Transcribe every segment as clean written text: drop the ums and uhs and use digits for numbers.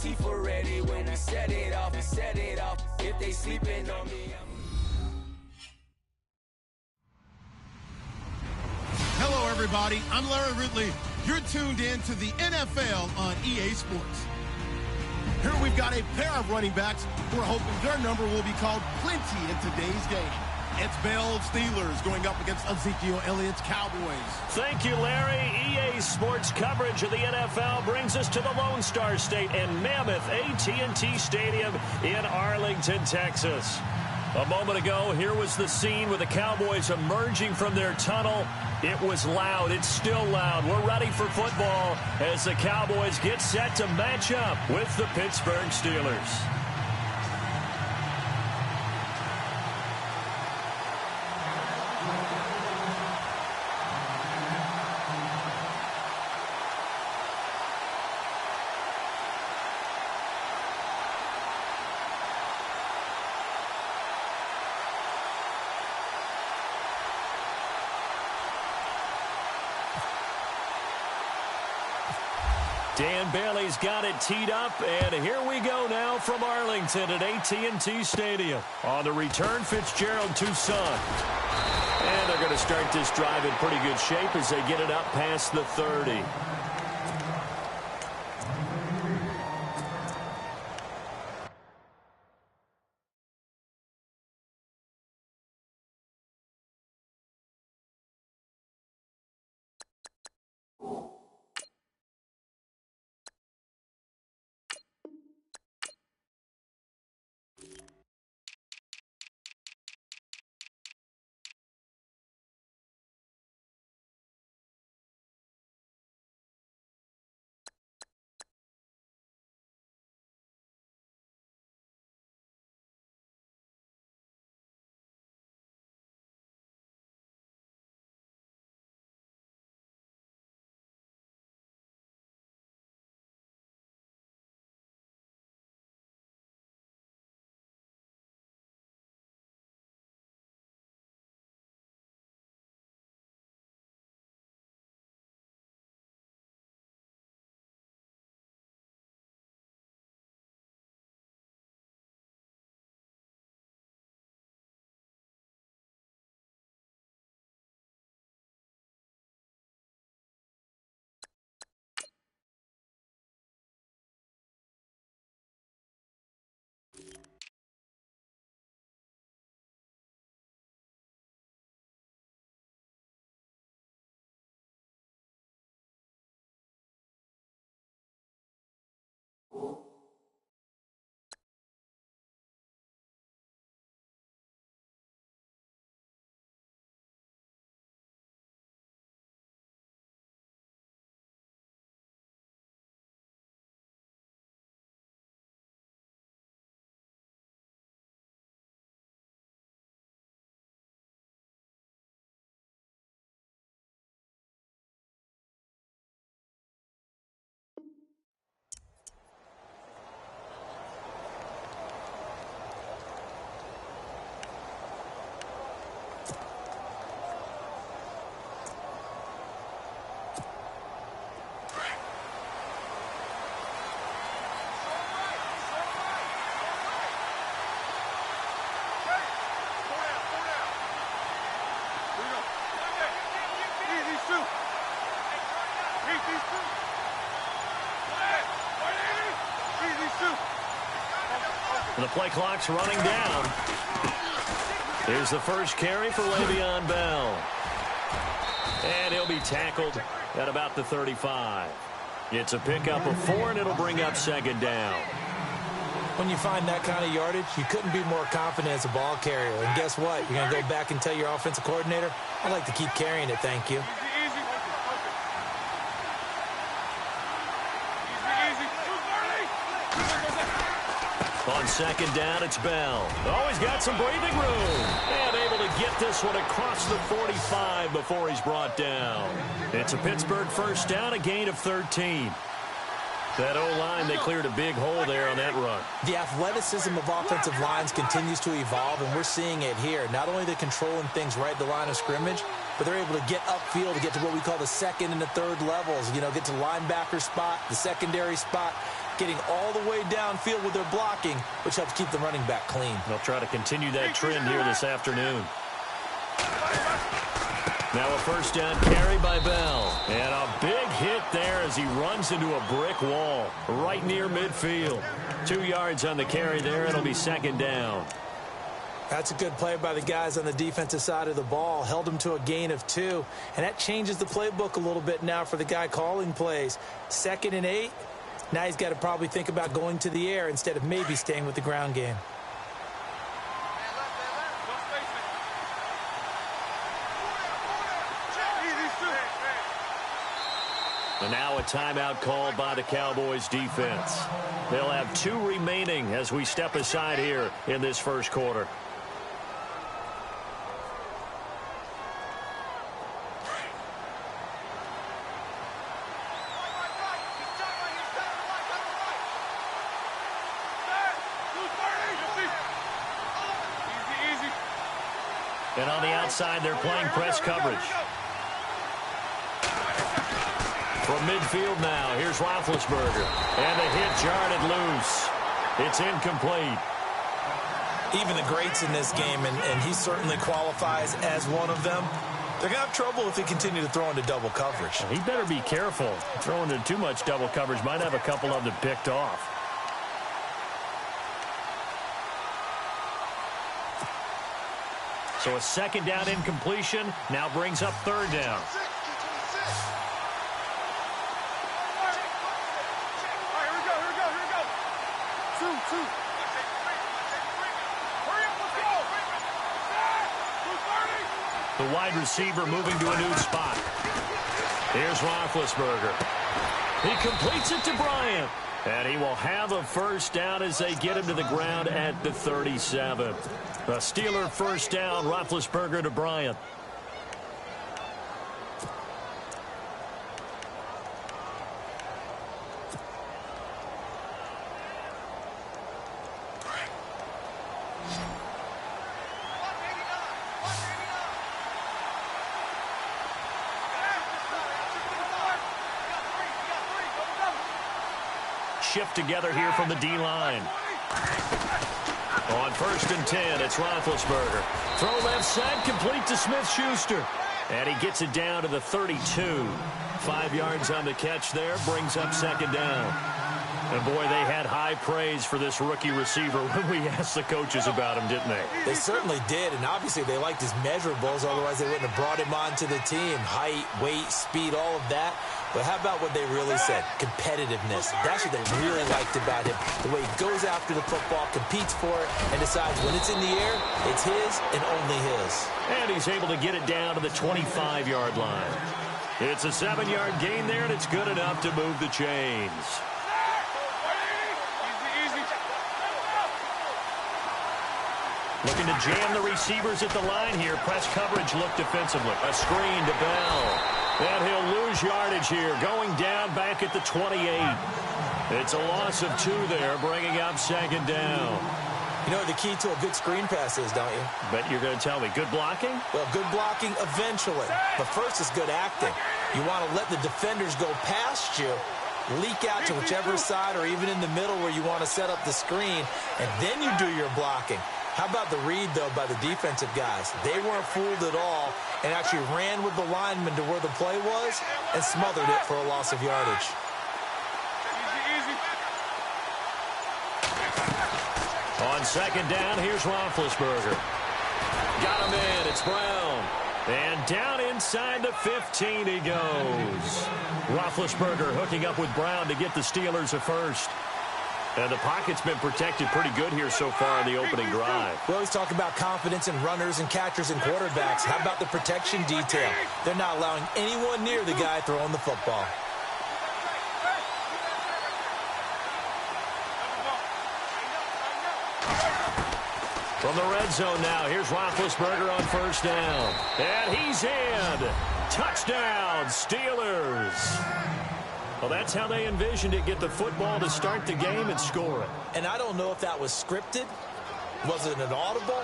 teeth were ready when we set it off. If they sleeping on me, Hello, everybody. I'm Larry Ridley. You're tuned in to the NFL on EA Sports. Here we've got a pair of running backs who are hoping their number will be called plenty in today's game. It's Bell Steelers going up against Ezekiel Elliott's Cowboys. Thank you, Larry. EA Sports coverage of the NFL brings us to the Lone Star State and Mammoth AT&T Stadium in Arlington, Texas. A moment ago, here was the scene with the Cowboys emerging from their tunnel. It was loud. It's still loud. We're ready for football as the Cowboys get set to match up with the Pittsburgh Steelers. Dan Bailey's got it teed up, and here we go now from Arlington at AT&T Stadium. On the return, Fitzgerald to Son. And they're going to start this drive in pretty good shape as they get it up past the 30. The play clock's running down. Here's the first carry for Le'Veon Bell. And he'll be tackled at about the 35. It's a pickup of 4, and it'll bring up second down. When you find that kind of yardage, you couldn't be more confident as a ball carrier. And guess what? You're going to go back and tell your offensive coordinator, I'd like to keep carrying it, thank you. On second down, it's Bell. Oh, he's got some breathing room. And able to get this one across the 45 before he's brought down. It's a Pittsburgh first down, a gain of 13. That O-line, they cleared a big hole there on that run. The athleticism of offensive lines continues to evolve, and we're seeing it here. Not only they're controlling things right at the line of scrimmage, but they're able to get upfield to get to what we call the second and the third levels. You know, get to linebacker spot, the secondary spot. getting all the way downfield with their blocking, which helps keep the running back clean. They'll try to continue that trend here this afternoon. Now a first down carry by Bell. And a big hit there as he runs into a brick wall right near midfield. 2 yards on the carry there. It'll be second down. That's a good play by the guys on the defensive side of the ball. Held him to a gain of 2. And that changes the playbook a little bit now for the guy calling plays. 2nd and 8. Now he's got to probably think about going to the air instead of maybe staying with the ground game. And now a timeout called by the Cowboys defense. They'll have 2 remaining as we step aside here in this first quarter. And on the outside, they're playing press coverage. From midfield now, here's Roethlisberger. And the hit jarred loose. It's incomplete. Even the greats in this game, and he certainly qualifies as one of them, they're going to have trouble if they continue to throw into double coverage. He better be careful. Throwing into too much double coverage might have a couple of them picked off. So a second down incompletion now brings up third down. The wide receiver moving to a new spot. Here's Roethlisberger. He completes it to Bryant. And he will have a first down as they get him to the ground at the 37. A Steeler first down, Roethlisberger to Bryant. Shift together here from the D-line. On 1st and 10, it's Roethlisberger. Throw left side, complete to Smith-Schuster. And he gets it down to the 32. 5 yards on the catch there, brings up second down. And boy, they had high praise for this rookie receiver when we asked the coaches about him, didn't they? They certainly did, and obviously they liked his measurables, otherwise they wouldn't have brought him onto the team. Height, weight, speed, all of that. But how about what they really said? Competitiveness. That's what they really liked about him. The way he goes after the football, competes for it, and decides when it's in the air, it's his and only his. And he's able to get it down to the 25-yard line. It's a 7-yard gain there, and it's good enough to move the chains. Looking to jam the receivers at the line here. Press coverage look defensively. A screen to Bell. And he'll lose yardage here. Going down back at the 28. It's a loss of 2 there, bringing up second down. You know what the key to a good screen pass is, don't you? Bet you're going to tell me. Good blocking? Well, good blocking eventually. But first is good acting. You want to let the defenders go past you, leak out to whichever side or even in the middle where you want to set up the screen, and then you do your blocking. How about the read, though, by the defensive guys? They weren't fooled at all and actually ran with the lineman to where the play was and smothered it for a loss of yardage. On second down, here's Roethlisberger. Got him in. It's Brown. And down inside the 15 he goes. Roethlisberger hooking up with Brown to get the Steelers a first. And the pocket's been protected pretty good here so far in the opening drive. We always talk about confidence in runners and catchers and quarterbacks. How about the protection detail? They're not allowing anyone near the guy throwing the football. From the red zone now, here's Roethlisberger on first down. And he's in. Touchdown, Steelers. Well, that's how they envisioned it. Get the football to start the game and score it. And I don't know if that was scripted. Was it an audible?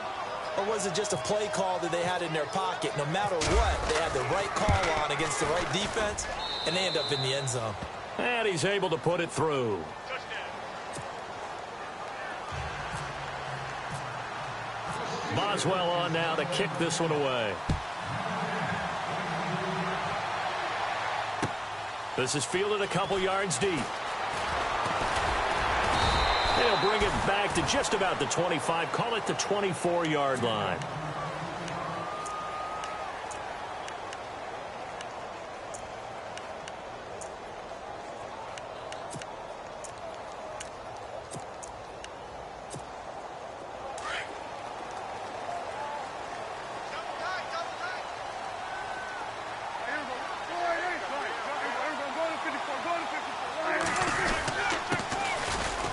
Or was it just a play call that they had in their pocket? No matter what, they had the right call on against the right defense, and they end up in the end zone. And he's able to put it through. Boswell on now to kick this one away. This is fielded a couple yards deep. They'll bring it back to just about the 25. Call it the 24-yard line.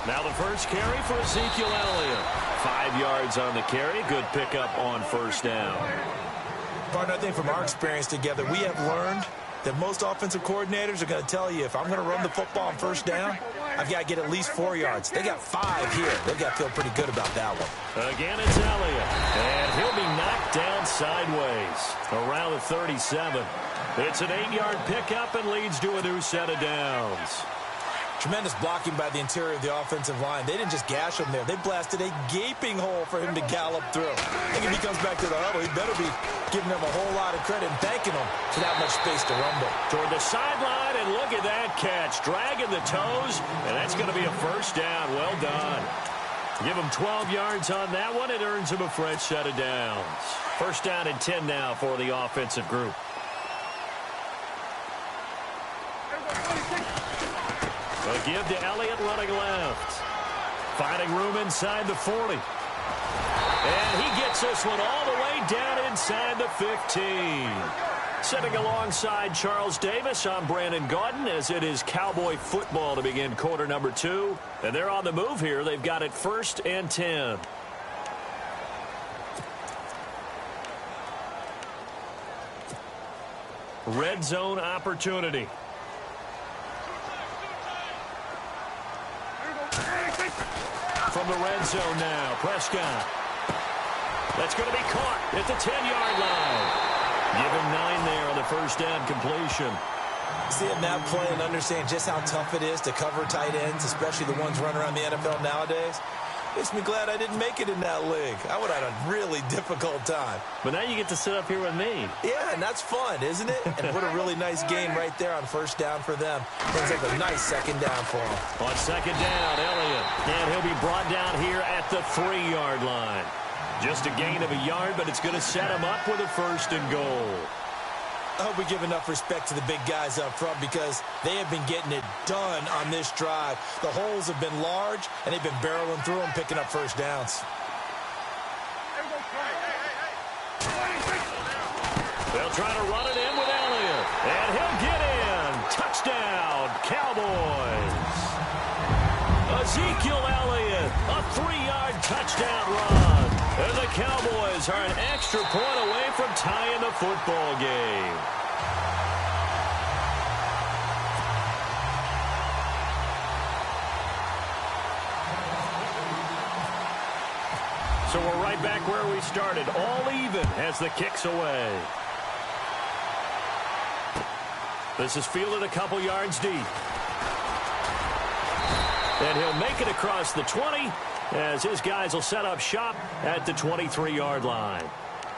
Now the first carry for Ezekiel Elliott. 5 yards on the carry. Good pickup on first down. Partner, I think from our experience together, we have learned that most offensive coordinators are going to tell you, if I'm going to run the football on first down, I've got to get at least 4 yards. They got 5 here. They've got to feel pretty good about that one. Again, it's Elliott. And he'll be knocked down sideways around the 37. It's an 8-yard pickup and leads to a new set of downs. Tremendous blocking by the interior of the offensive line. They didn't just gash him there. They blasted a gaping hole for him to gallop through. I think if he comes back to the huddle, he better be giving them a whole lot of credit and thanking them for that much space to rumble. Toward the sideline, and look at that catch. Dragging the toes, and that's going to be a first down. Well done. Give him 12 yards on that one. It earns him a fresh set of downs. First down and 10 now for the offensive group. A give to Elliott running left. Finding room inside the 40. And he gets this one all the way down inside the 15. Sitting alongside Charles Davis, I'm Brandon Gaudin, as it is Cowboy football to begin quarter number 2. And they're on the move here. They've got it 1st and 10. Red zone opportunity. From the red zone now, Prescott. That's going to be caught at the 10-yard line. Give him 9 there on the first down completion. Seeing that play and understand just how tough it is to cover tight ends, especially the ones running around the NFL nowadays, makes me glad I didn't make it in that league. I would have had a really difficult time. But now you get to sit up here with me. Yeah, and that's fun, isn't it? And what a really nice game right there on first down for them. Brings up a nice second down for them. On second down, Elliott. And he'll be brought down here at the 3-yard line. Just a gain of a yard, but it's going to set him up with a 1st and goal. I hope we give enough respect to the big guys up front because they have been getting it done on this drive. The holes have been large, and they've been barreling through them, picking up first downs. They'll try to run it in with Elliott, and he'll get in. Touchdown, Cowboys. Ezekiel Elliott, a 3-yard touchdown run. And the Cowboys are an extra point away from tying the football game. So we're right back where we started, all even as the kick's away. This is fielded a couple yards deep. And he'll make it across the 20 as his guys will set up shop at the 23-yard line.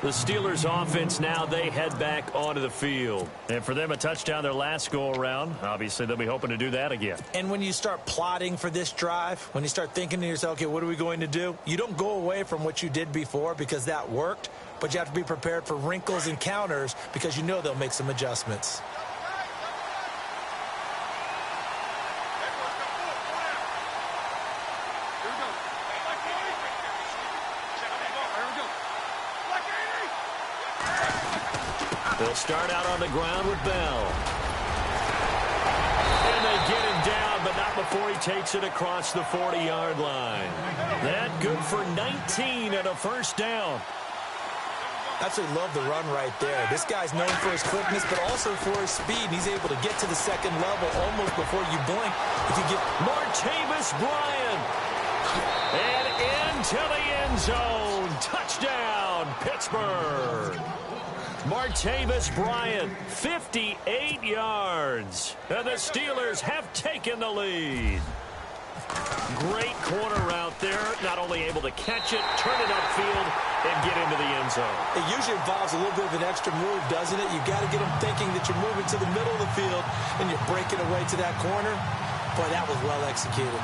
The Steelers offense now, they head back onto the field. And for them, a touchdown their last go-around. Obviously, they'll be hoping to do that again. And when you start plotting for this drive, when you start thinking to yourself, okay, what are we going to do? You don't go away from what you did before because that worked, but you have to be prepared for wrinkles and counters because you know they'll make some adjustments. They'll start out on the ground with Bell. And they get him down, but not before he takes it across the 40-yard line. That good for 19 and a first down. Absolutely love the run right there. This guy's known for his quickness, but also for his speed. And he's able to get to the second level almost before you blink. If you get Martavis Bryant. And into the end zone. Touchdown, Pittsburgh. Martavis Bryant, 58 yards. And the Steelers have taken the lead. Great corner route there. Not only able to catch it, turn it upfield, and get into the end zone. It usually involves a little bit of an extra move, doesn't it? You've got to get them thinking that you're moving to the middle of the field and you're breaking away to that corner. Boy, that was well executed.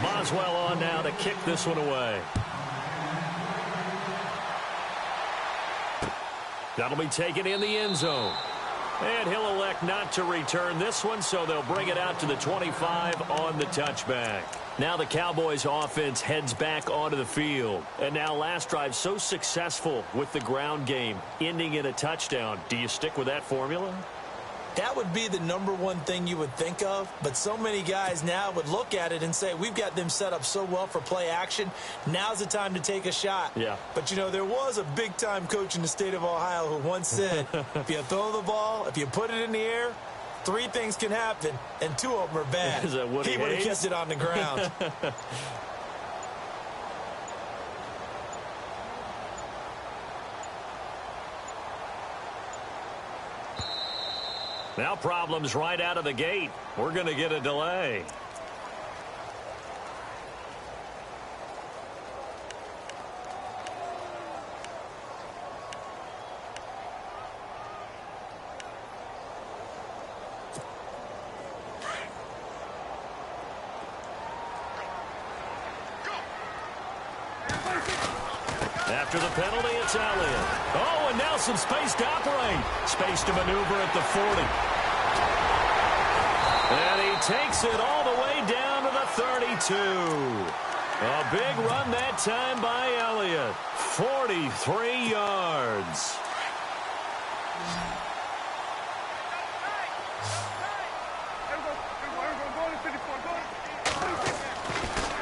Boswell on now to kick this one away. That'll be taken in the end zone. And he'll elect not to return this one, so they'll bring it out to the 25 on the touchback. Now the Cowboys offense heads back onto the field. And now last drive so successful with the ground game, ending in a touchdown. Do you stick with that formula? That would be the #1 thing you would think of, but so many guys now would look at it and say, we've got them set up so well for play action. Now's the time to take a shot. Yeah. But, you know, there was a big-time coach in the state of Ohio who once said, if you throw the ball, if you put it in the air, 3 things can happen, and 2 of them are bad. Is that what he would have kept it on the ground. Now problems right out of the gate. We're going to get a delay. After the penalty, it's Elliott. Oh, and now some space to operate. Space to maneuver at the 40. And he takes it all the way down to the 32. A big run that time by Elliott. 43 yards.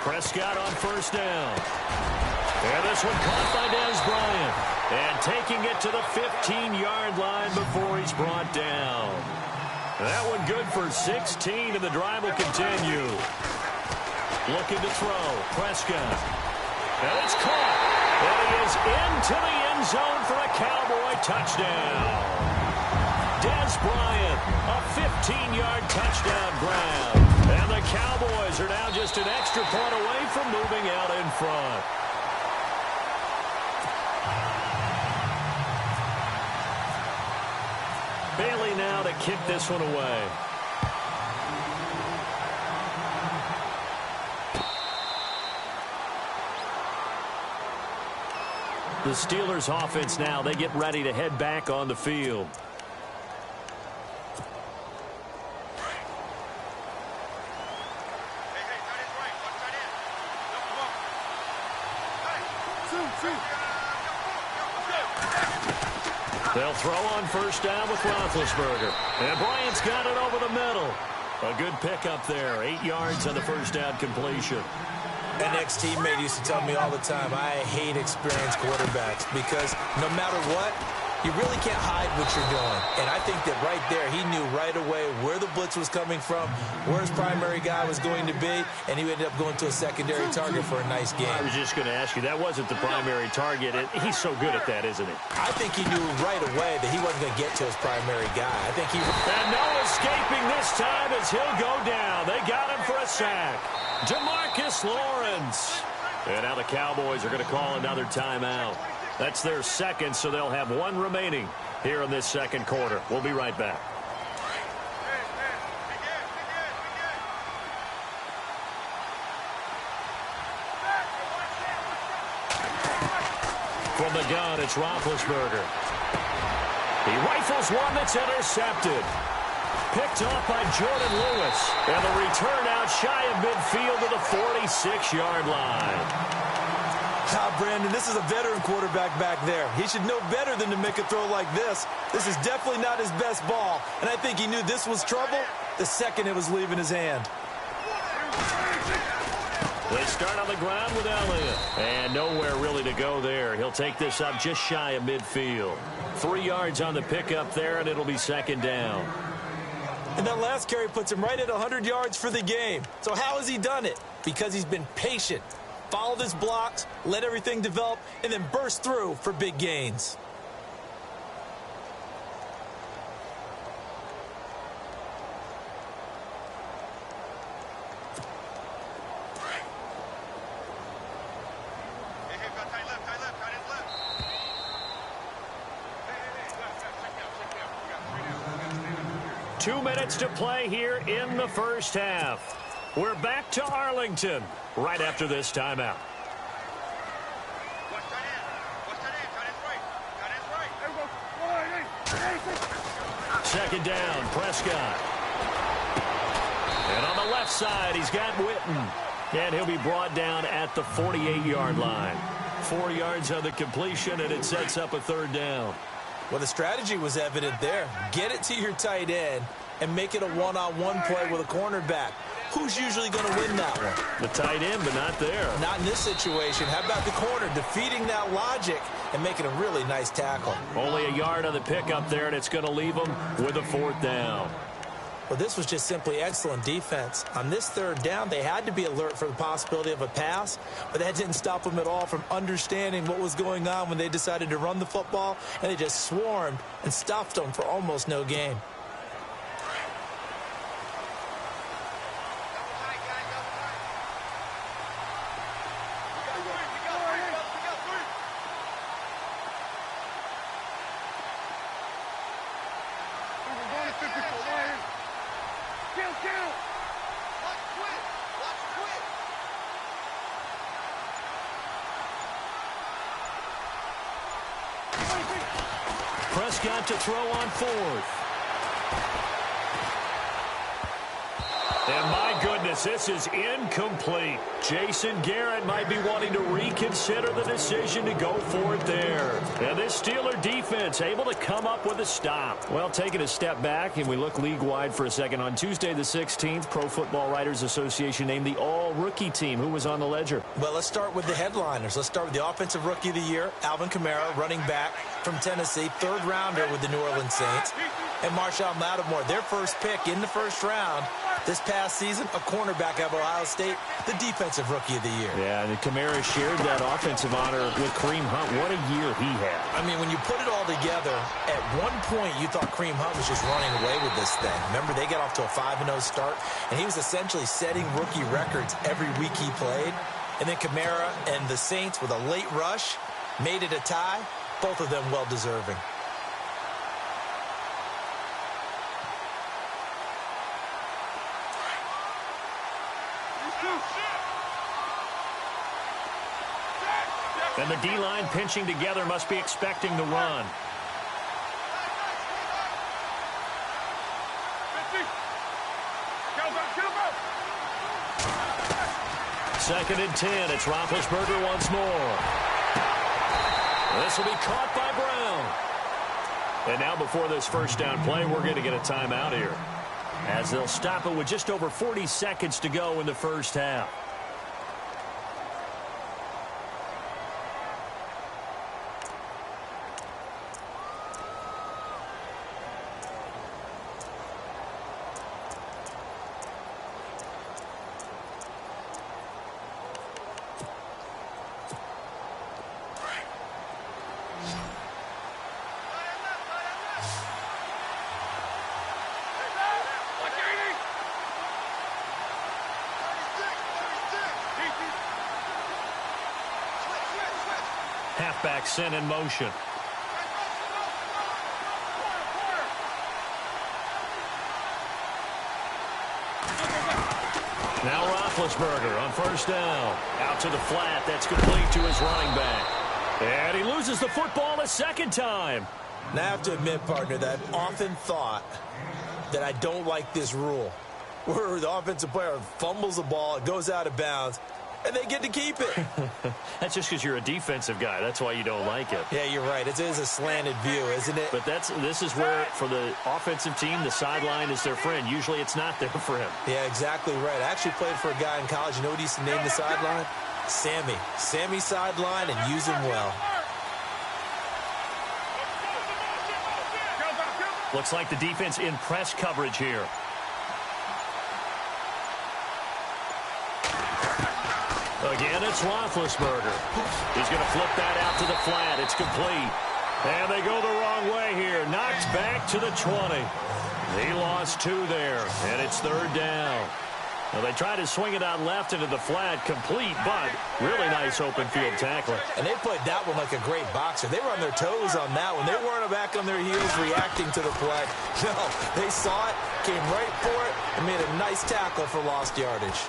Prescott on first down. And this one caught by Dez Bryant. And taking it to the 15-yard line before he's brought down. That one good for 16, and the drive will continue. Looking to throw. Prescott. And it's caught. And he is into the end zone for a Cowboy touchdown. Dez Bryant, a 15-yard touchdown grab. And the Cowboys are now just an extra point away from moving out in front. Bailey now to kick this one away. The Steelers offense now, they get ready to head back on the field. They'll throw on first down with Roethlisberger. And Bryant's got it over the middle. A good pickup there. 8 yards on the first down completion. An ex-teammate used to tell me all the time, I hate experienced quarterbacks because no matter what, you really can't hide what you're doing. And I think that right there, he knew right away where the blitz was coming from, where his primary guy was going to be, and he ended up going to a secondary target for a nice game. I was just going to ask you, that wasn't the primary target. He's so good at that, isn't he? I think he knew right away that he wasn't going to get to his primary guy. I think he... And no escaping this time as he'll go down. They got him for a sack. DeMarcus Lawrence. And now the Cowboys are going to call another timeout. That's their second, so they'll have one remaining here in this second quarter. We'll be right back. From the gun, it's Roethlisberger. He rifles one that's intercepted. Picked off by Jordan Lewis. And the return out shy of midfield to the 46-yard line. Brandon, this is a veteran quarterback back there. He should know better than to make a throw like this. This is definitely not his best ball. And I think he knew this was trouble the second it was leaving his hand. They start on the ground with Elliott. And nowhere really to go there. He'll take this up just shy of midfield. 3 yards on the pickup there, and it'll be second down. And that last carry puts him right at 100 yards for the game. So how has he done it? Because he's been patient. Follow his blocks, let everything develop, and then burst through for big gains. Two minutes to play here in the first half. We're back to Arlington right after this timeout. Second down, Prescott. And on the left side, he's got Witten. And he'll be brought down at the 48-yard line. 4 yards on the completion, and it sets up a third down. Well, the strategy was evident there. Get it to your tight end and make it a one-on-one play with a cornerback. Who's usually going to win that one? The tight end, but not there. Not in this situation. How about the corner defeating that logic and making a really nice tackle? Only a yard on the pickup there, and it's going to leave him with a fourth down. Well, this was just simply excellent defense. On this third down, they had to be alert for the possibility of a pass, but that didn't stop them at all from understanding what was going on when they decided to run the football, and they just swarmed and stuffed them for almost no gain. Prescott to throw on fourth. And my goodness, this is incomplete. Jason Garrett might be wanting to reconsider the decision to go for it there. And this Steeler defense able to come up with a stop. Well, taking a step back, and we look league-wide for a second. On Tuesday the 16th, Pro Football Writers Association named the all-rookie team. Who was on the ledger? Well, let's start with the headliners. Let's start with the Offensive Rookie of the Year, Alvin Kamara, running back from Tennessee, third-rounder with the New Orleans Saints. And Marshawn Lattimore, their first pick in the first round. This past season, a cornerback out of Ohio State, the Defensive Rookie of the Year. Yeah, and Kamara shared that offensive honor with Kareem Hunt. What a year he had. I mean, when you put it all together, at one point you thought Kareem Hunt was just running away with this thing. Remember, they got off to a 5-0 start, and he was essentially setting rookie records every week he played. And then Kamara and the Saints with a late rush made it a tie, both of them well-deserving. And the D-line pinching together must be expecting the run. Second and 10. It's Roethlisberger once more. This will be caught by Brown. And now before this first down play, we're going to get a timeout here, as they'll stop it with just over 40 seconds to go in the first half. Halfback sent in motion. Now Roethlisberger on first down. Out to the flat. That's complete to his running back. And he loses the football a second time. Now, I have to admit, partner, that I've often thought that I don't like this rule, where the offensive player fumbles the ball, it goes out of bounds, and they get to keep it. That's just because you're a defensive guy. That's why you don't like it. Yeah, you're right. It is a slanted view, isn't it? But this is where, for the offensive team, the sideline is their friend. Usually it's not there for him. Yeah, exactly right. I actually played for a guy in college. You know what he used to name the sideline? Sammy. Sammy sideline, and use him well. Looks like the defense in press coverage here. Again, it's Roethlisberger. He's going to flip that out to the flat. It's complete. And they go the wrong way here. Knocked back to the 20. He lost 2 there, and it's 3rd down. Now, they tried to swing it out left into the flat, complete, but really nice open field tackling. And they played that one like a great boxer. They were on their toes on that one. They weren't back on their heels reacting to the play. No, they saw it, came right for it, and made a nice tackle for lost yardage.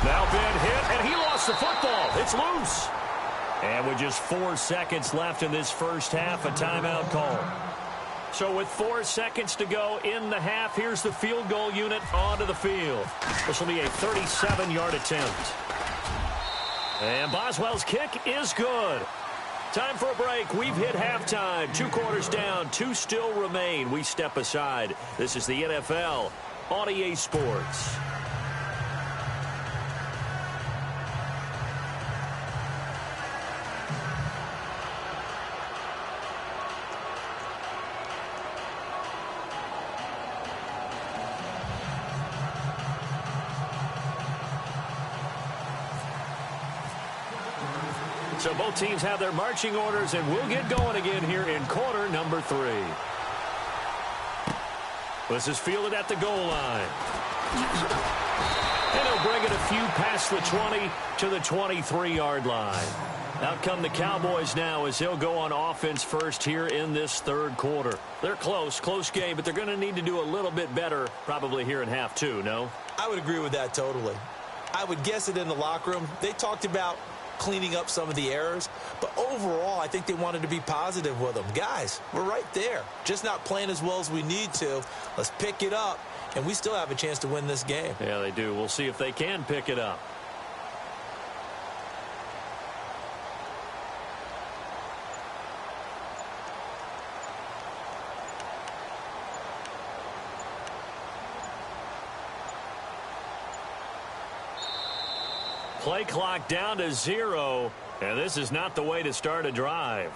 Now been hit, and he lost the football. It's loose. And with just 4 seconds left in this first half, a timeout call. So with 4 seconds to go in the half, here's the field goal unit onto the field. This will be a 37-yard attempt. And Boswell's kick is good. Time for a break. We've hit halftime. 2 quarters down, 2 still remain. We step aside. This is the NFL on EA Sports. So both teams have their marching orders, and we'll get going again here in quarter number 3. This is fielded at the goal line. And he'll bring it a few past the 20 to the 23-yard line. Out come the Cowboys now as they'll go on offense first here in this 3rd quarter. They're close game, but they're going to need to do a little bit better probably here in half 2, no? I would agree with that totally. I would guess it in the locker room. They talked about cleaning up some of the errors, but overall I think they wanted to be positive with them. Guys, we're right there, just not playing as well as we need to. Let's pick it up, and we still have a chance to win this game. Yeah, they do. We'll see if they can pick it up. Play clock down to 0, and this is not the way to start a drive.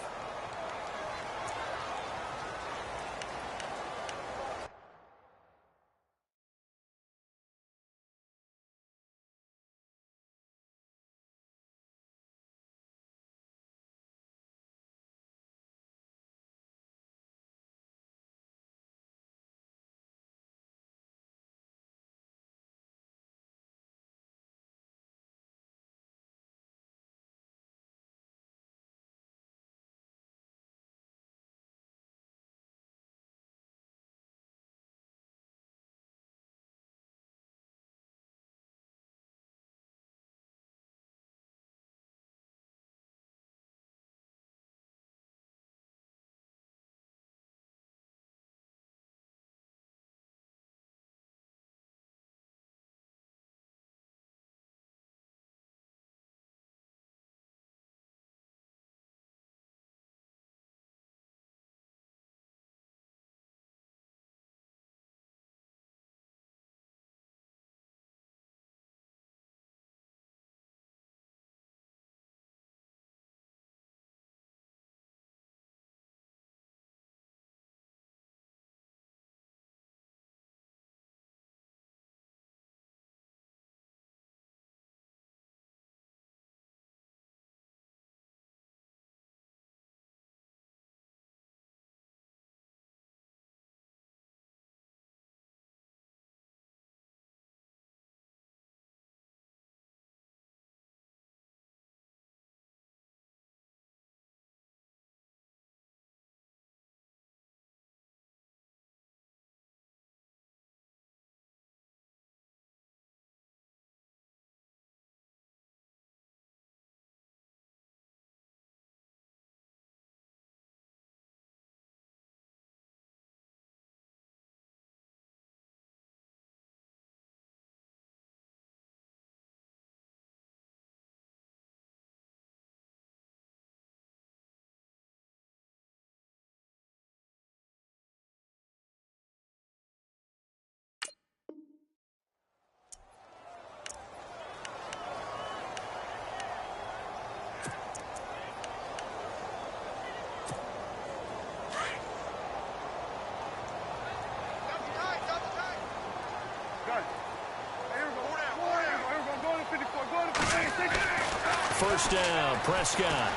first down, Prescott.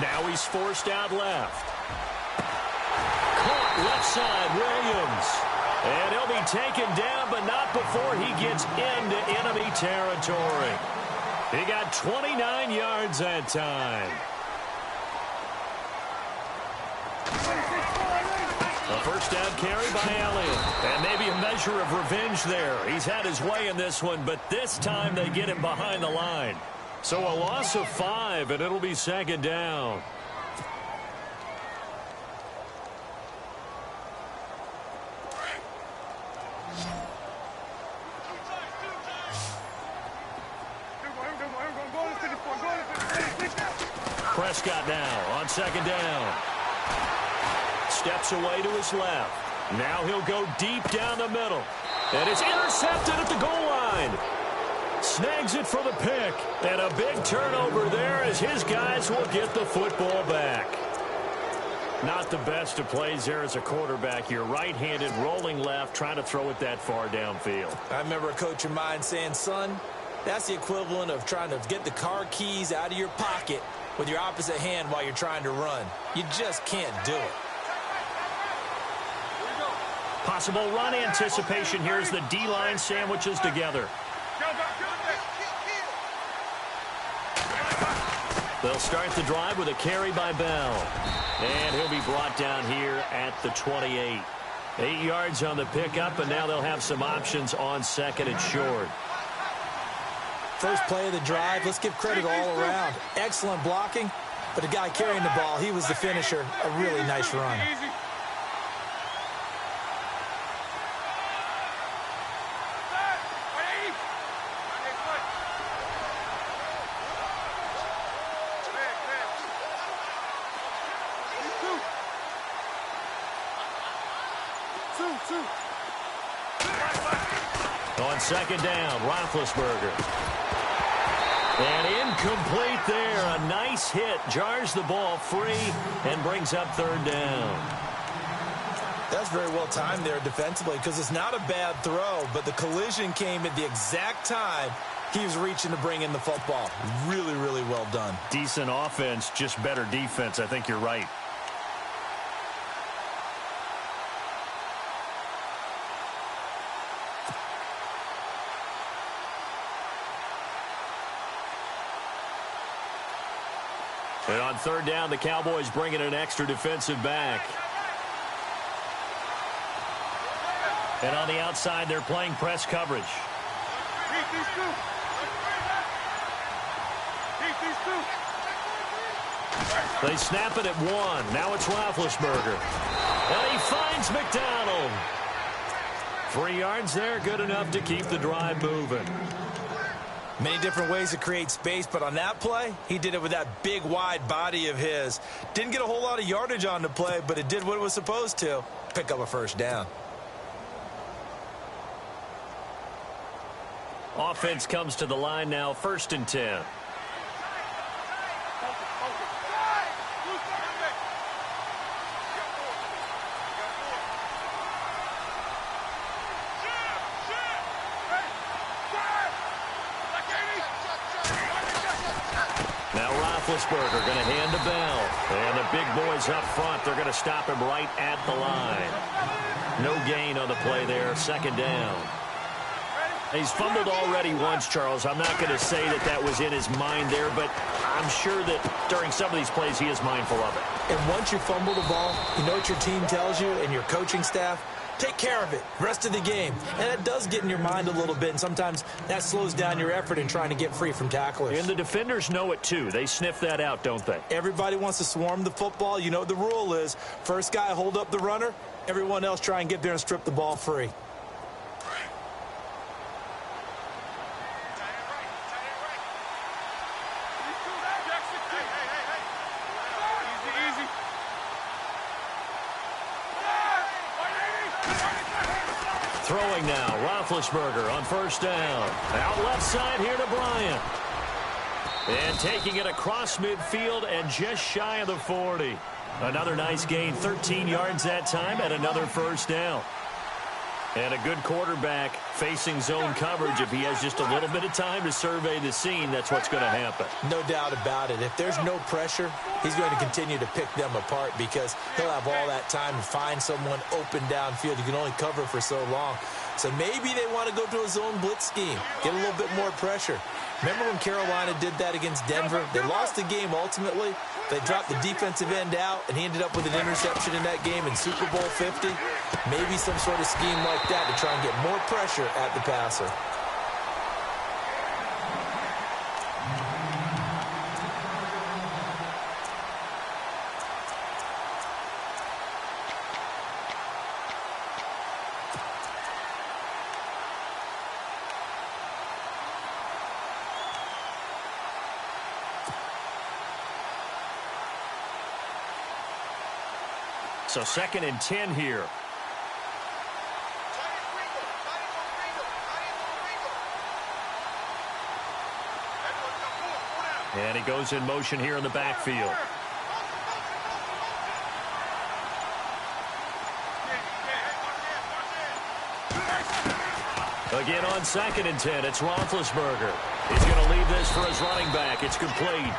Now he's forced out left. Caught left side, Williams. And he'll be taken down, but not before he gets into enemy territory. He got 29 yards that time. A first down carry by Elliott. And maybe a measure of revenge there. He's had his way in this one, but this time they get him behind the line. So a loss of 5, and it'll be second down. Prescott now on second down. Steps away to his left. Now he'll go deep down the middle. And it's intercepted at the goal line. Snags it for the pick. And a big turnover there as his guys will get the football back. Not the best of plays there as a quarterback. You're right-handed, rolling left, trying to throw it that far downfield. I remember a coach of mine saying, son, that's the equivalent of trying to get the car keys out of your pocket with your opposite hand while you're trying to run. You just can't do it. Possible run anticipation here as the D-line sandwiches together. They'll start the drive with a carry by Bell. And he'll be brought down here at the 28. 8 yards on the pickup, and now they'll have some options on second and short. First play of the drive, let's give credit all around. Excellent blocking, but the guy carrying the ball, he was the finisher. A really nice run. On second down, Roethlisberger. And incomplete there. A nice hit. Jars the ball free and brings up third down. That's very well timed there defensively because it's not a bad throw, but the collision came at the exact time he was reaching to bring in the football. Really, really well done. Decent offense, just better defense. I think you're right. And on third down, the Cowboys bring in an extra defensive back. And on the outside, they're playing press coverage. They snap it at 1. Now it's Roethlisberger. And he finds McDonald. 3 yards there, good enough to keep the drive moving. Many different ways to create space, but on that play, he did it with that big, wide body of his. Didn't get a whole lot of yardage on the play, but it did what it was supposed to. Pick up a first down. Offense comes to the line now, 1st and 10. Roethlisberger going to hand to Bell. And the big boys up front, they're going to stop him right at the line. No gain on the play there, 2nd down. He's fumbled already once, Charles. I'm not going to say that that was in his mind there, but I'm sure that during some of these plays he is mindful of it. And once you fumble the ball, you know what your team tells you and your coaching staff? Take care of it rest of the game. And it does get in your mind a little bit, and sometimes that slows down your effort in trying to get free from tacklers. And the defenders know it too. They sniff that out, don't they? Everybody wants to swarm the football. You know what the rule is. First guy hold up the runner. Everyone else try and get there and strip the ball free. Throwing now, Roethlisberger on 1st down. Out left side here to Bryant. And taking it across midfield and just shy of the 40. Another nice gain, 13 yards that time, and another 1st down. And a good quarterback facing zone coverage, if he has just a little bit of time to survey the scene, that's what's going to happen. No doubt about it. If there's no pressure, he's going to continue to pick them apart because he'll have all that time to find someone open downfield. You can only cover for so long. So maybe they want to go to a zone blitz scheme, get a little bit more pressure. Remember when Carolina did that against Denver? They lost the game ultimately. They dropped the defensive end out, and he ended up with an interception in that game in Super Bowl 50. Maybe some sort of scheme like that to try and get more pressure at the passer. So 2nd and 10 here. And he goes in motion here in the backfield. Again on 2nd and 10, it's Roethlisberger. He's going to leave this for his running back. It's complete.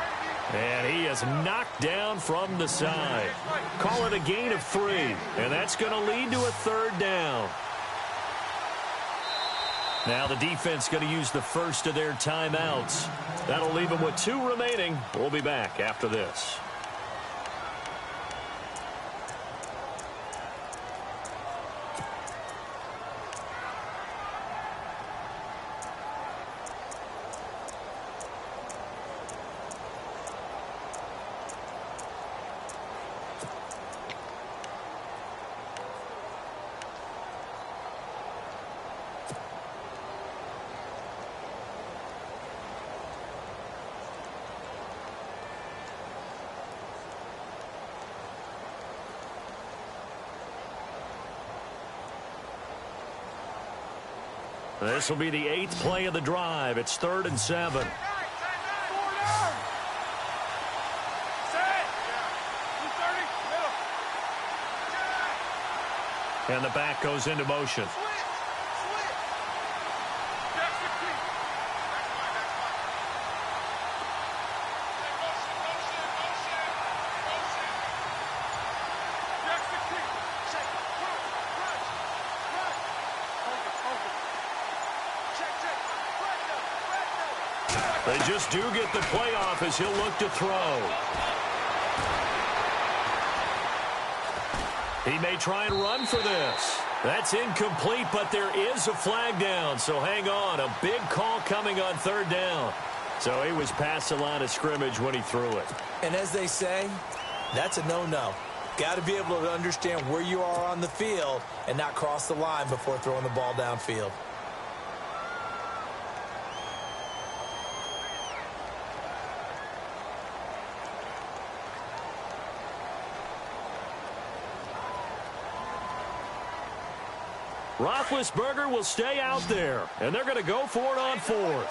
And he is knocked down from the side. Call it a gain of 3. And that's going to lead to a 3rd down. Now the defense going to use the first of their timeouts. That'll leave them with 2 remaining. We'll be back after this. This will be the 8th play of the drive. It's 3rd and 7. And the back goes into motion. They just do get the play off as he'll look to throw. He may try and run for this. That's incomplete, but there is a flag down, so hang on. A big call coming on 3rd down. So he was past the line of scrimmage when he threw it. And as they say, that's a no-no. Got to be able to understand where you are on the field and not cross the line before throwing the ball downfield. Roethlisberger will stay out there, and they're going to go for it on 4th.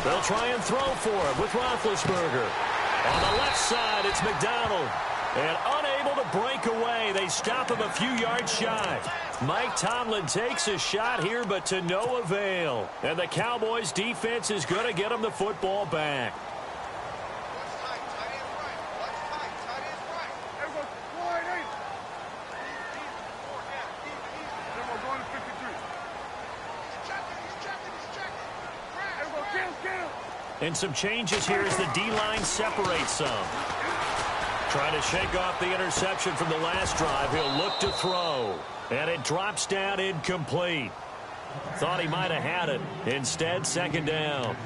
They'll try and throw for it with Roethlisberger. On the left side, it's McDonald. And unable to break away, they stop him a few yards shy. Mike Tomlin takes a shot here, but to no avail. And the Cowboys' defense is going to get him the football back. And some changes here as the D-line separates some. Trying to shake off the interception from the last drive. He'll look to throw. And it drops down incomplete. Thought he might have had it. Instead, 2nd down.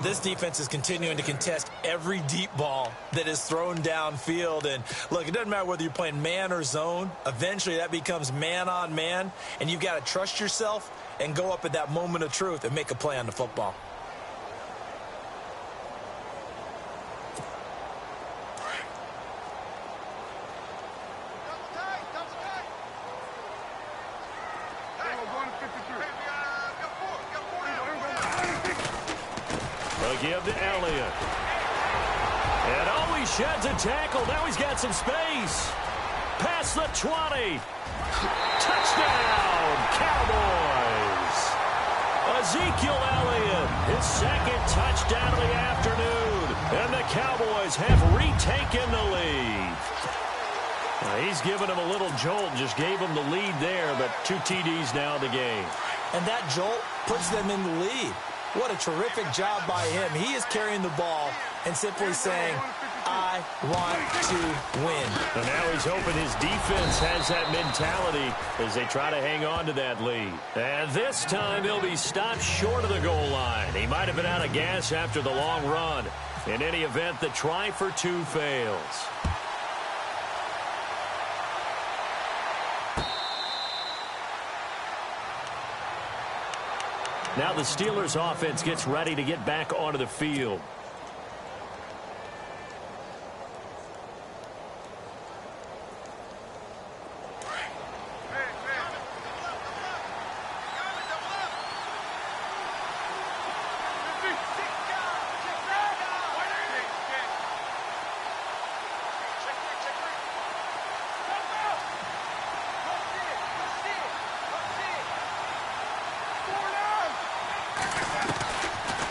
This defense is continuing to contest every deep ball that is thrown downfield. And look, it doesn't matter whether you're playing man or zone. Eventually, that becomes man on man. And you've got to trust yourself and go up at that moment of truth and make a play on the football. A give to Elliott. And oh, he sheds a tackle. Now he's got some space. Past the 20. Touchdown, Cowboys. Ezekiel Elliott, his second touchdown of the afternoon. And the Cowboys have retaken the lead. He's given him a little jolt, just gave him the lead there, but 2 TDs now in the game. And that jolt puts them in the lead. What a terrific job by him. He is carrying the ball and simply saying, I want to win. And now he's hoping his defense has that mentality as they try to hang on to that lead. And this time he'll be stopped short of the goal line. He might have been out of gas after the long run. In any event, the try for 2 fails. Now the Steelers offense gets ready to get back onto the field.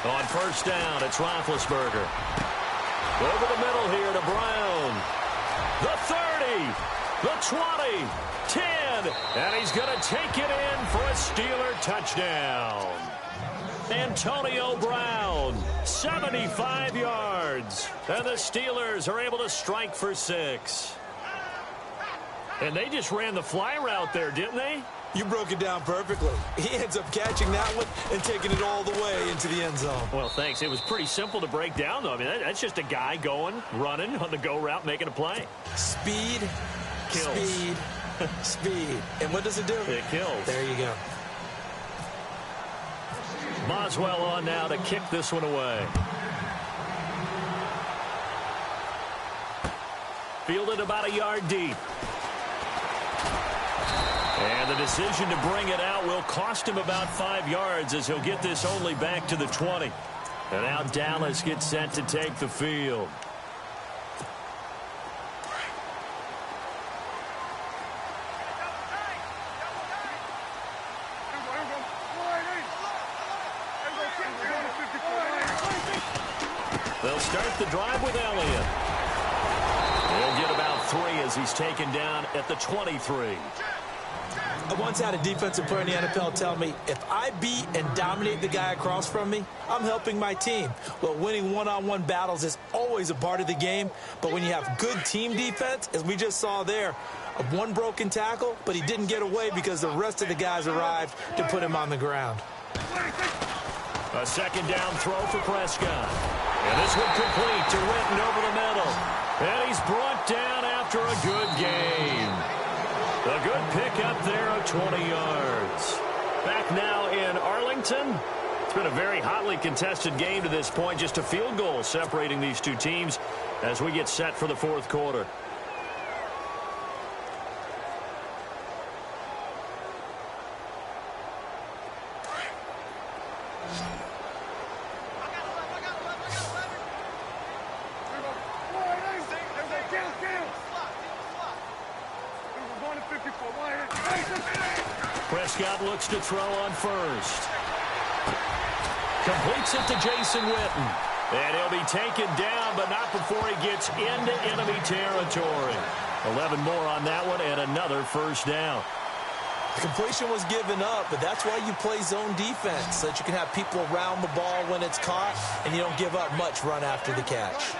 On first down, it's Roethlisberger. Over the middle here to Brown. The 30, the 20, 10, and he's going to take it in for a Steeler touchdown. Antonio Brown, 75 yards, and the Steelers are able to strike for 6. And they just ran the fly route there, didn't they? You broke it down perfectly. He ends up catching that one and taking it all the way into the end zone. Well, thanks. It was pretty simple to break down, though. I mean, that's just a guy going, running on the go route, making a play. Speed, kills. Speed, speed. And what does it do? It kills. There you go. Boswell on now to kick this one away. Fielded about a yard deep. And the decision to bring it out will cost him about 5 yards as he'll get this only back to the 20. And now Dallas gets set to take the field. They'll start the drive with Elliott. He'll get about 3 as he's taken down at the 23. I once had a defensive player in the NFL tell me, if I beat and dominate the guy across from me, I'm helping my team. Well, winning one-on-one battles is always a part of the game, but when you have good team defense, as we just saw there, one broken tackle, but he didn't get away because the rest of the guys arrived to put him on the ground. A second down throw for Prescott. And this one complete to Witten over the middle. And he's brought down after a good game. A good pickup there of 20 yards. Back now in Arlington. It's been a very hotly contested game to this point. Just a field goal separating these two teams as we get set for the fourth quarter. Prescott looks to throw on first. Completes it to Jason Witten. And he'll be taken down, but not before he gets into enemy territory. 11 more on that one and another first down. The completion was given up, but that's why you play zone defense, so that you can have people around the ball when it's caught, and you don't give up much run after the catch.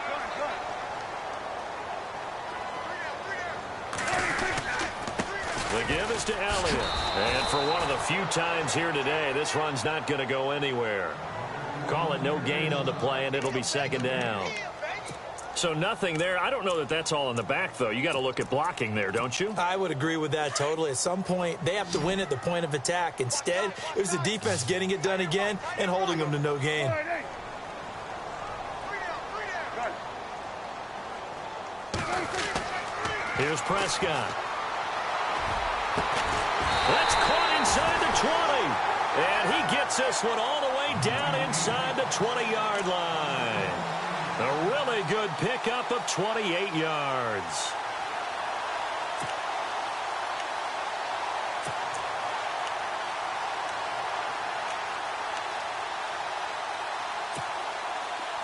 The give is to Elliott. And for one of the few times here today, this run's not going to go anywhere. Call it no gain on the play, and it'll be second down. So nothing there. I don't know that that's all in the back, though. You got to look at blocking there, don't you? I would agree with that totally. At some point, they have to win at the point of attack. Instead, it was the defense getting it done again and holding them to no gain. Here's Prescott. That's caught inside the 20. And he gets this one all the way way down inside the 20-yard line. A really good pickup of 28 yards.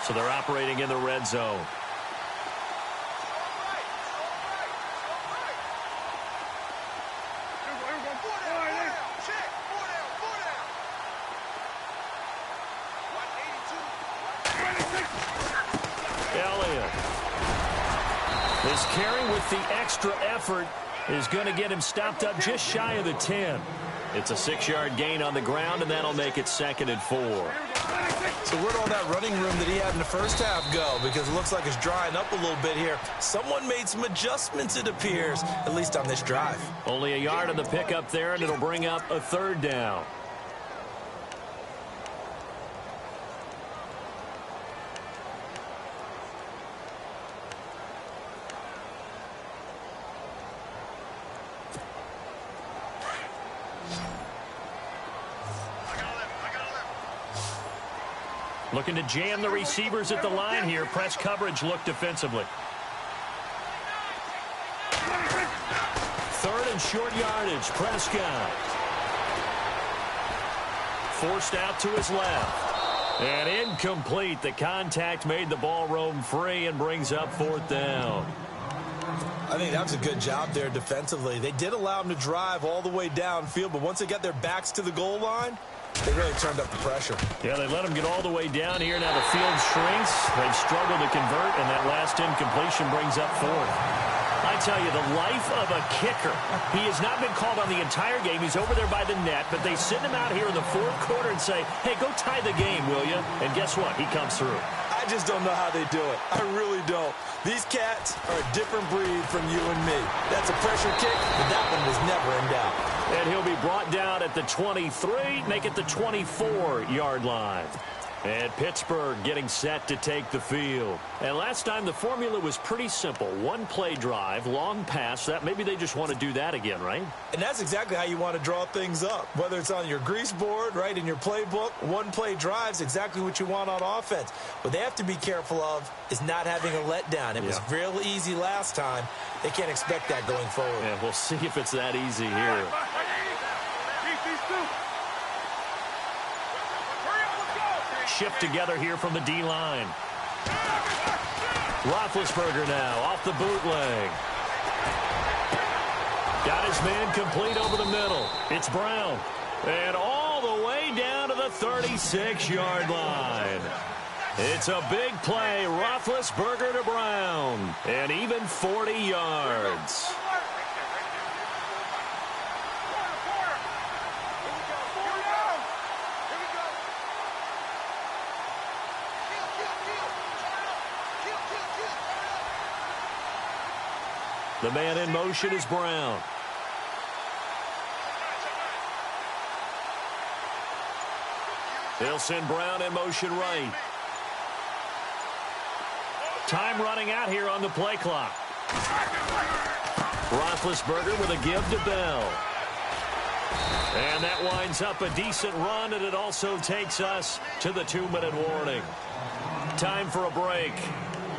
So they're operating in the red zone. This carry with the extra effort is going to get him stopped up just shy of the 10. It's a 6-yard gain on the ground, and that'll make it 2nd and 4. So where'd all that running room that he had in the first half go? Because it looks like it's drying up a little bit here. Someone made some adjustments, it appears, at least on this drive. Only a yard on the pickup there, and it'll bring up a 3rd down. Looking to jam the receivers at the line here. Press coverage look defensively. 3rd and short yardage. Prescott. Forced out to his left. And incomplete. The contact made the ball roam free and brings up 4th down. I think that was a good job there defensively. They did allow him to drive all the way downfield, but once they got their backs to the goal line, they really turned up the pressure. Yeah, they let him get all the way down here. Now the field shrinks. They've struggled to convert, and that last incompletion brings up 4th. I tell you, the life of a kicker. He has not been called on the entire game. He's over there by the net, but they send him out here in the 4th quarter and say, hey, go tie the game, will you? And guess what? He comes through. I just don't know how they do it. I really don't. These cats are a different breed from you and me. That's a pressure kick, but that one was never in doubt. And he'll be brought down at the 23, make it the 24-yard line. And Pittsburgh getting set to take the field. And last time the formula was pretty simple. 1-play drive, long pass. That maybe they just want to do that again, right? And that's exactly how you want to draw things up. Whether it's on your grease board, right, in your playbook, 1-play drive's exactly what you want on offense. What they have to be careful of is not having a letdown. It was real easy last time. They can't expect that going forward. Yeah, we'll see if it's that easy here. Shift together here from the D-line. Roethlisberger now off the bootleg. Got his man complete over the middle. It's Brown. And all the way down to the 36-yard line. It's a big play. Roethlisberger to Brown. And even 40 yards. The man in motion is Brown. They'll send Brown in motion right. Time running out here on the play clock. Roethlisberger with a give to Bell. And that winds up a decent run, and it also takes us to the 2-minute warning. Time for a break.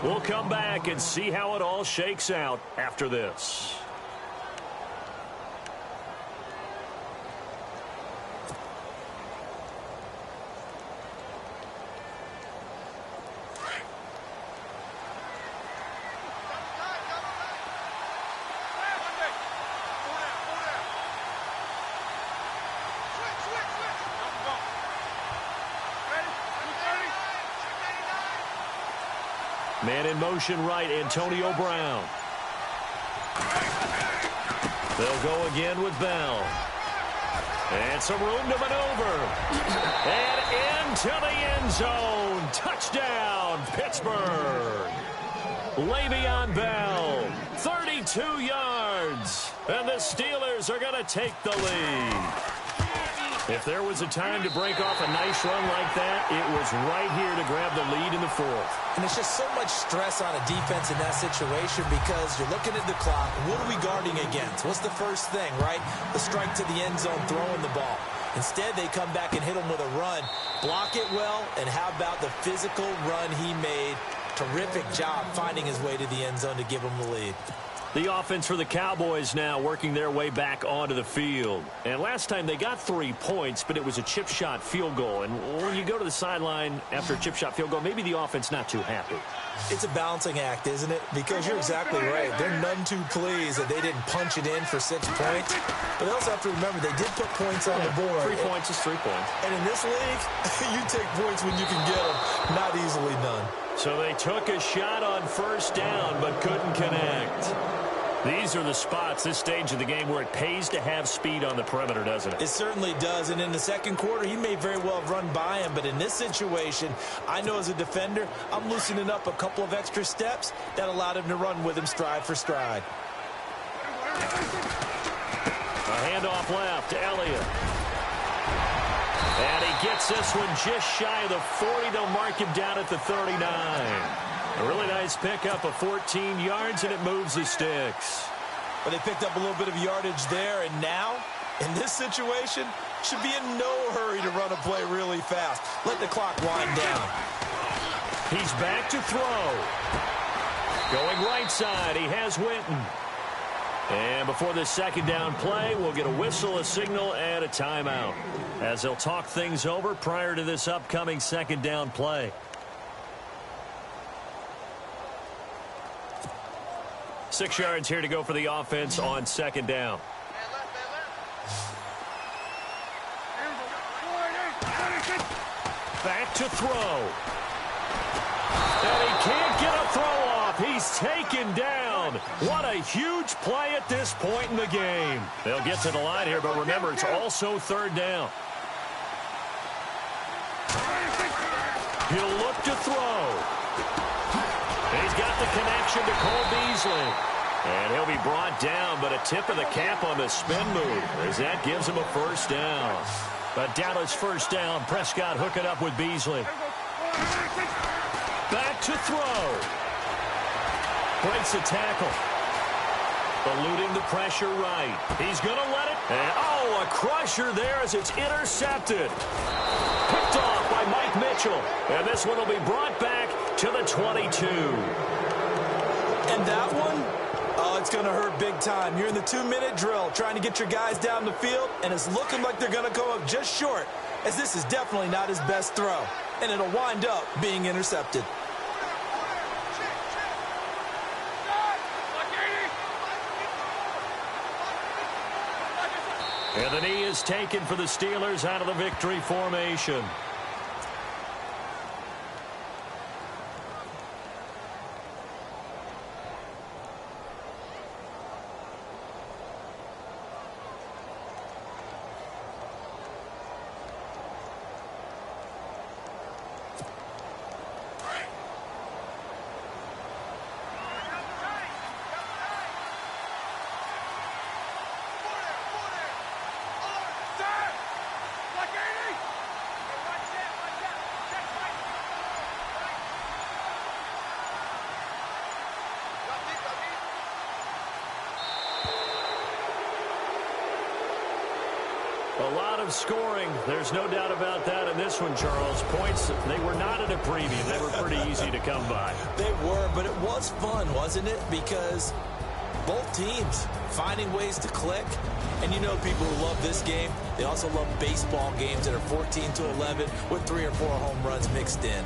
We'll come back and see how it all shakes out after this. Man in motion right, Antonio Brown. They'll go again with Bell. And some room to maneuver. And into the end zone. Touchdown, Pittsburgh. Le'Veon Bell, 32 yards. And the Steelers are going to take the lead. If there was a time to break off a nice run like that, it was right here to grab the lead in the 4th. And it's just so much stress on a defense in that situation because you're looking at the clock. What are we guarding against? What's the first thing, right? The strike to the end zone, throwing the ball. Instead, they come back and hit him with a run. Block it well, and how about the physical run he made? Terrific job finding his way to the end zone to give him the lead. The offense for the Cowboys now working their way back onto the field. And last time they got 3 points, but it was a chip shot field goal. And when you go to the sideline after a chip shot field goal, maybe the offense not too happy. It's a balancing act, isn't it? Because you're exactly right. They're none too pleased that they didn't punch it in for 6 points. But they also have to remember they did put points on the board. 3 points is 3 points. And in this league, you take points when you can get them. Not easily done. So they took a shot on first down but couldn't connect. These are the spots, this stage of the game, where it pays to have speed on the perimeter, doesn't it? It certainly does. And in the second quarter, he may very well have run by him. But in this situation, I know as a defender, I'm loosening up a couple of extra steps that allowed him to run with him stride for stride. A handoff left to Elliott. And he gets this one just shy of the 40. They'll mark him down at the 39. A really nice pickup of 14 yards, and it moves the sticks. But they picked up a little bit of yardage there, and now, in this situation, should be in no hurry to run a play really fast. Let the clock wind down. He's back to throw. Going right side, he has Winton. And before this second down play, we'll get a whistle, a signal, and a timeout, as they'll talk things over prior to this upcoming second down play. 6 yards here to go for the offense on second down. Back to throw. And he can't get a throw off. He's taken down. What a huge play at this point in the game. They'll get to the line here, but remember, it's also third down. He'll look to throw. And he's got the connection to Cole Beasley. And he'll be brought down, but a tip of the cap on the spin move, as that gives him a first down. A Dallas first down. Prescott hooking up with Beasley. Back to throw. Breaks a tackle. Eluding the pressure right. He's going to let it. And, oh, a crusher there as it's intercepted. Picked off by Mike Mitchell. And this one will be brought back to the 22. And that one, oh, it's going to hurt big time. You're in the 2-minute drill trying to get your guys down the field, and it's looking like they're going to go up just short, as this is definitely not his best throw. And it'll wind up being intercepted. And the knee is taken for the Steelers out of the victory formation. A lot of scoring. There's no doubt about that in this one, Charles. Points, they were not at a premium. They were pretty easy to come by. They were, but it was fun, wasn't it? Because both teams finding ways to click. And you know people who love this game, they also love baseball games that are 14-11 with 3 or 4 home runs mixed in.